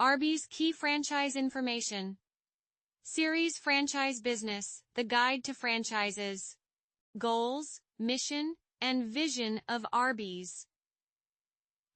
Arbys Key Franchise Information. Series Franchise Business, The Guide to Franchises. Goals, Mission, and Vision of Arbys.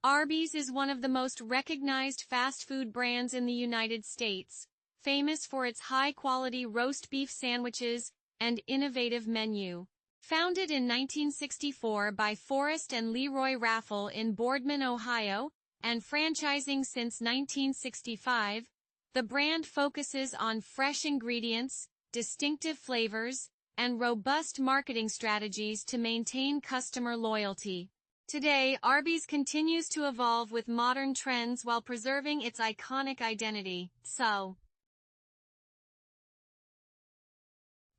Arbys is one of the most recognized fast food brands in the United States, famous for its high-quality roast beef sandwiches and innovative menu. Founded in 1964 by Forrest and Leroy Raffel in Boardman, Ohio, and franchising since 1965, the brand focuses on fresh ingredients, distinctive flavors, and robust marketing strategies to maintain customer loyalty. Today, Arbys continues to evolve with modern trends while preserving its iconic identity.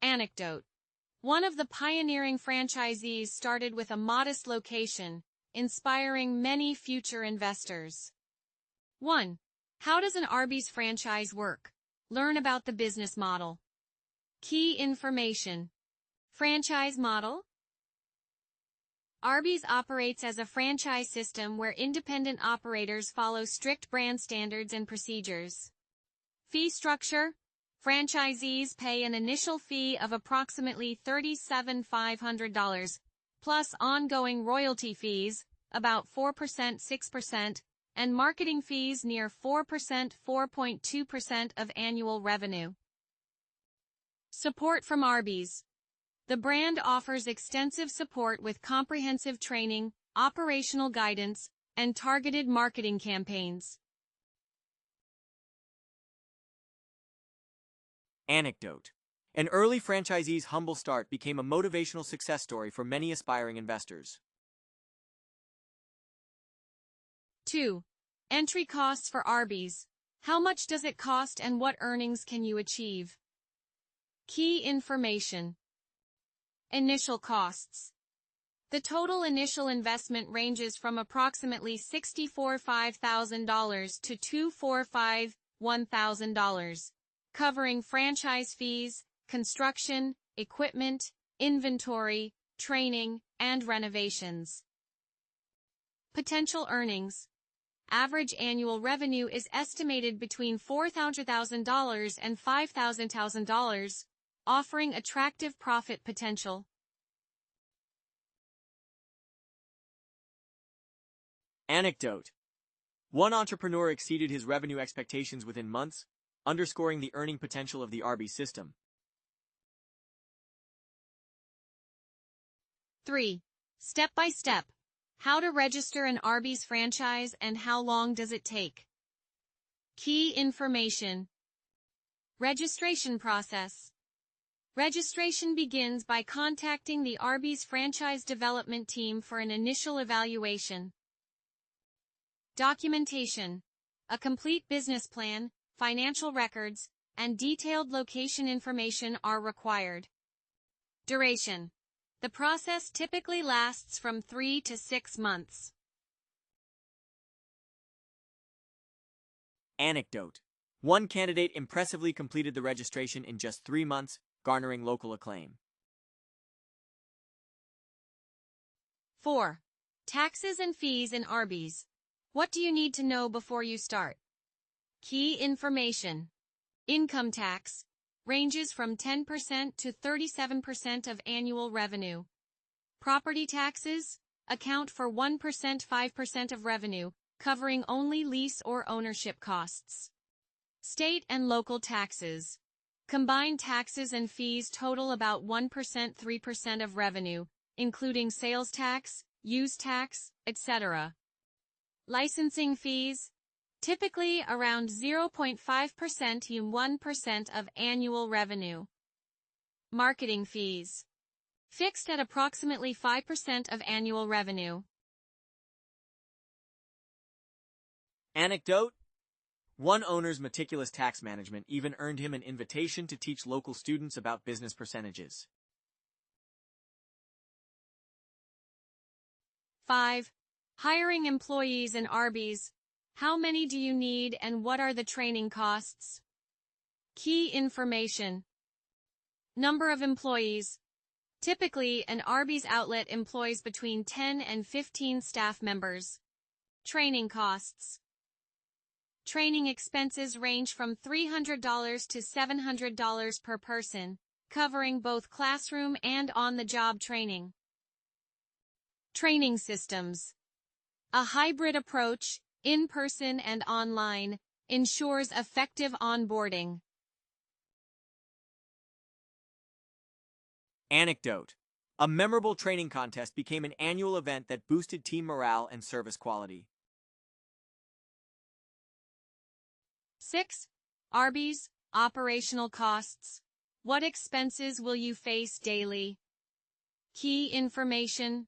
Anecdote. One of the pioneering franchisees started with a modest location, inspiring many future investors. 1. How does an Arbys franchise work? Learn about the business model. Key information. Franchise model. Arbys operates as a franchise system where independent operators follow strict brand standards and procedures. Fee structure. Franchisees pay an initial fee of approximately $37,500, plus ongoing royalty fees, about 4%-6%, and marketing fees near 4%-4.2% of annual revenue. Support from Arbys. The brand offers extensive support with comprehensive training, operational guidance, and targeted marketing campaigns. Anecdote. An early franchisee's humble start became a motivational success story for many aspiring investors. 2. Entry costs for Arbys. How much does it cost and what earnings can you achieve? Key information. Initial costs. The total initial investment ranges from approximately $64,500 to $245,000, covering franchise fees, construction, equipment, inventory, training, and renovations. Potential earnings. Average annual revenue is estimated between $400,000 and $5,000, offering attractive profit potential. Anecdote. One entrepreneur exceeded his revenue expectations within months, underscoring the earning potential of the Arbys system. 3. Step by step. How to register an Arbys franchise and how long does it take? Key information. Registration process. Registration begins by contacting the Arbys franchise development team for an initial evaluation. Documentation. A complete business plan, financial records, and detailed location information are required. Duration. The process typically lasts from 3 to 6 months. Anecdote. One candidate impressively completed the registration in just 3 months, garnering local acclaim. 4. Taxes and fees in Arbys. What do you need to know before you start? Key information. Income tax ranges from 10% to 37% of annual revenue. Property taxes account for 1%-5% of revenue, covering only lease or ownership costs. State and local taxes. Combined taxes and fees total about 1%-3% of revenue, including sales tax, use tax, etc. Licensing fees. Typically around 0.5% to 1% of annual revenue. Marketing fees. Fixed at approximately 5% of annual revenue. Anecdote. One owner's meticulous tax management even earned him an invitation to teach local students about business percentages. 5. Hiring employees in Arbys. How many do you need and what are the training costs? Key information. Number of employees. Typically, an Arbys outlet employs between 10 and 15 staff members. Training costs. Training expenses range from $300 to $700 per person, covering both classroom and on-the-job training. Training systems. A hybrid approach, in-person and online, ensures effective onboarding. Anecdote. A memorable training contest became an annual event that boosted team morale and service quality. 6. Arbys, operational costs. What expenses will you face daily? Key information.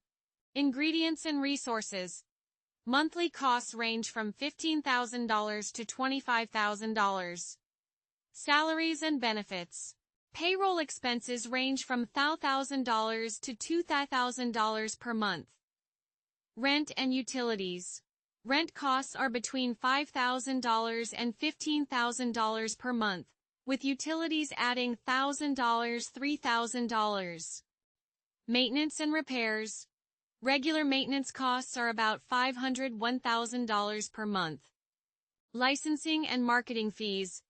Ingredients and resources. Monthly costs range from $15,000 to $25,000. Salaries and benefits. Payroll expenses range from $1,000 to $2,000 per month. Rent and utilities. Rent costs are between $5,000 and $15,000 per month, with utilities adding $1,000 $3,000. Maintenance and repairs. Regular maintenance costs are about $500 $1,000 per month. Licensing and marketing fees.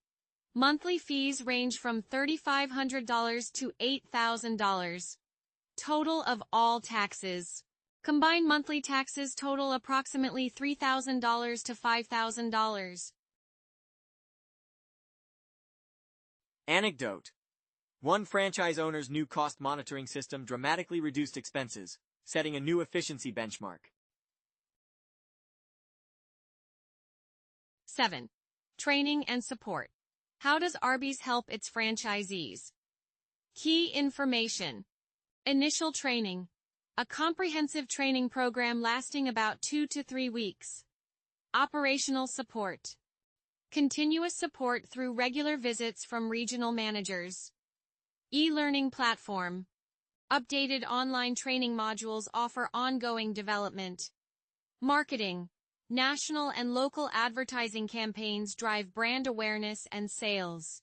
Monthly fees range from $3,500 to $8,000. Total of all taxes. Combined monthly taxes total approximately $3,000 to $5,000. Anecdote. One franchise owner's new cost monitoring system dramatically reduced expenses, setting a new efficiency benchmark. 7. Training and support. How does Arbys help its franchisees? Key information. Initial training. A comprehensive training program lasting about 2 to 3 weeks. Operational support. Continuous support through regular visits from regional managers. E-learning platform. Updated online training modules offer ongoing development. Marketing. National and local advertising campaigns drive brand awareness and sales.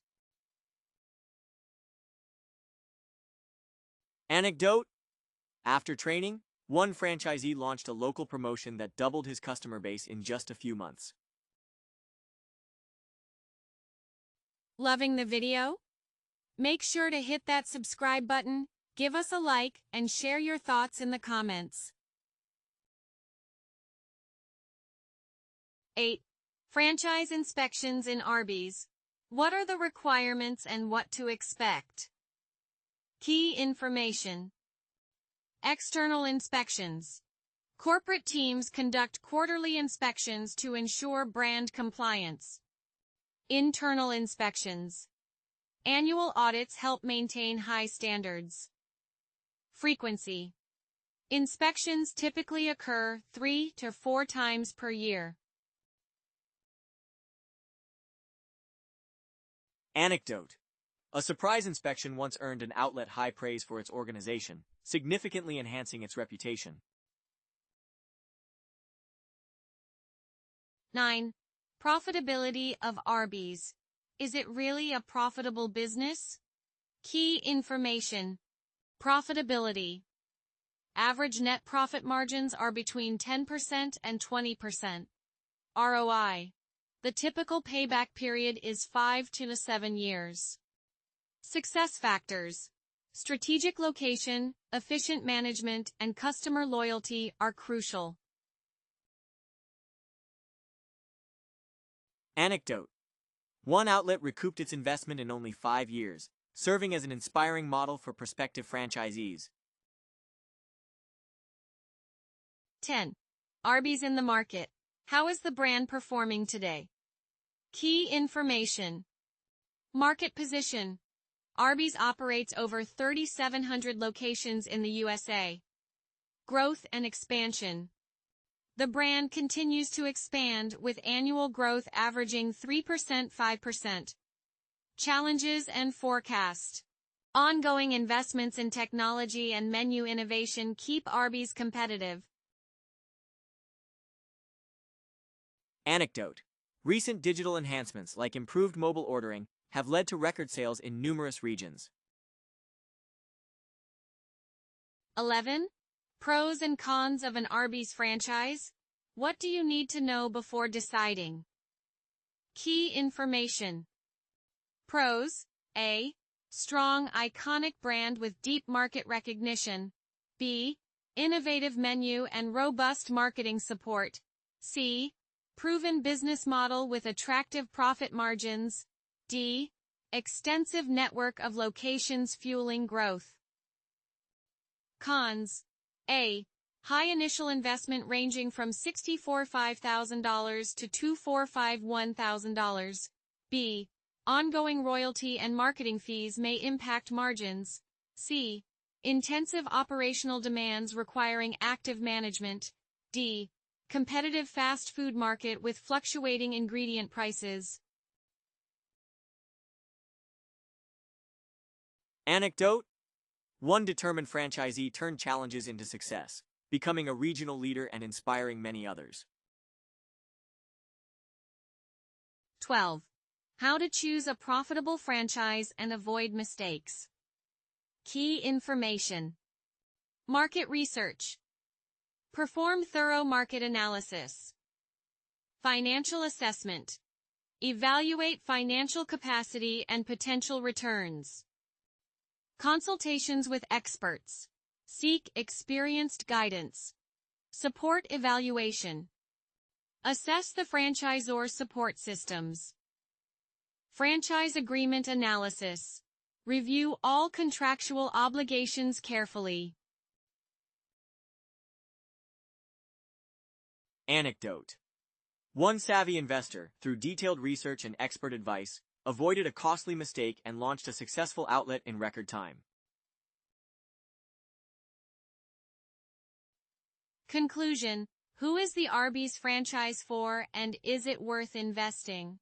Anecdote. After training, one franchisee launched a local promotion that doubled his customer base in just a few months. Loving the video? Make sure to hit that subscribe button, give us a like, and share your thoughts in the comments. 8. Franchise inspections in Arbys. What are the requirements and what to expect? Key information. External inspections. Corporate teams conduct quarterly inspections to ensure brand compliance. Internal inspections. Annual audits help maintain high standards. Frequency. Inspections typically occur 3 to 4 times per year. Anecdote. A surprise inspection once earned an outlet high praise for its organization, significantly enhancing its reputation. 9. Profitability of Arbys. Is it really a profitable business? Key information. Profitability. Average net profit margins are between 10% and 20%. ROI. The typical payback period is 5 to 7 years. Success factors. Strategic location, efficient management, and customer loyalty are crucial. Anecdote. One outlet recouped its investment in only 5 years, serving as an inspiring model for prospective franchisees. 10. Arbys in the market. How is the brand performing today? Key information. Market position. Arbys operates over 3,700 locations in the USA. Growth and expansion. The brand continues to expand with annual growth averaging 3%-5%. Challenges and forecast. Ongoing investments in technology and menu innovation keep Arbys competitive. Anecdote. Recent digital enhancements like improved mobile ordering have led to record sales in numerous regions. 11. Pros and cons of an Arbys franchise. What do you need to know before deciding? Key information. Pros: A. Strong, iconic brand with deep market recognition. B. Innovative menu and robust marketing support. C. Proven business model with attractive profit margins. D. Extensive network of locations fueling growth. Cons. A. High initial investment ranging from $64,500 to $245,000. B. Ongoing royalty and marketing fees may impact margins. C. Intensive operational demands requiring active management. D. Competitive fast food market with fluctuating ingredient prices. Anecdote: one determined franchisee turned challenges into success, becoming a regional leader and inspiring many others. 12. How to choose a profitable franchise and avoid mistakes. Key information. Market research. Perform thorough market analysis. Financial assessment. Evaluate financial capacity and potential returns. Consultations with experts. Seek experienced guidance. Support evaluation. Assess the franchisor support systems. Franchise agreement analysis. Review all contractual obligations carefully. Anecdote: one savvy investor, through detailed research and expert advice, avoided a costly mistake and launched a successful outlet in record time. Conclusion: who is the Arbys franchise for, and is it worth investing?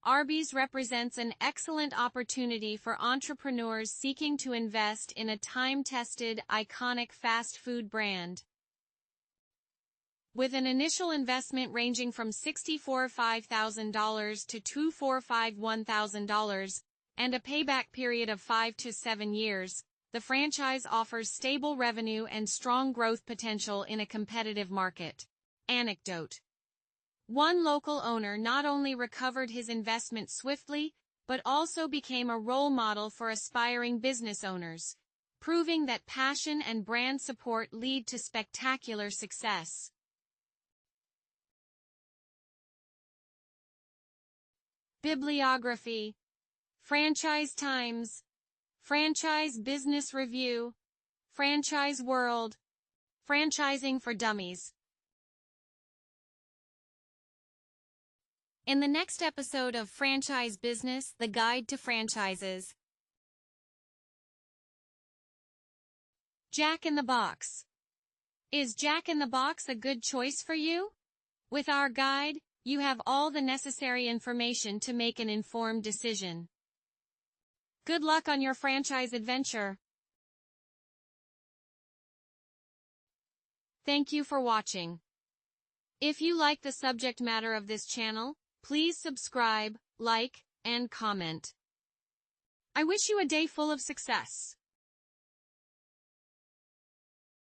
Arbys represents an excellent opportunity for entrepreneurs seeking to invest in a time-tested, iconic fast food brand. With an initial investment ranging from $64,500 to $245,000 and a payback period of 5 to 7 years, the franchise offers stable revenue and strong growth potential in a competitive market. Anecdote: one local owner not only recovered his investment swiftly, but also became a role model for aspiring business owners, proving that passion and brand support lead to spectacular success. Bibliography: Franchise Times, Franchise Business Review, Franchise World, Franchising for Dummies. In the next episode of Franchise Business, The Guide to Franchises. Jack in the Box. Is Jack in the Box a good choice for you? With our guide, you have all the necessary information to make an informed decision. Good luck on your franchise adventure. Thank you for watching. If you like the subject matter of this channel, please subscribe, like, and comment. I wish you a day full of success.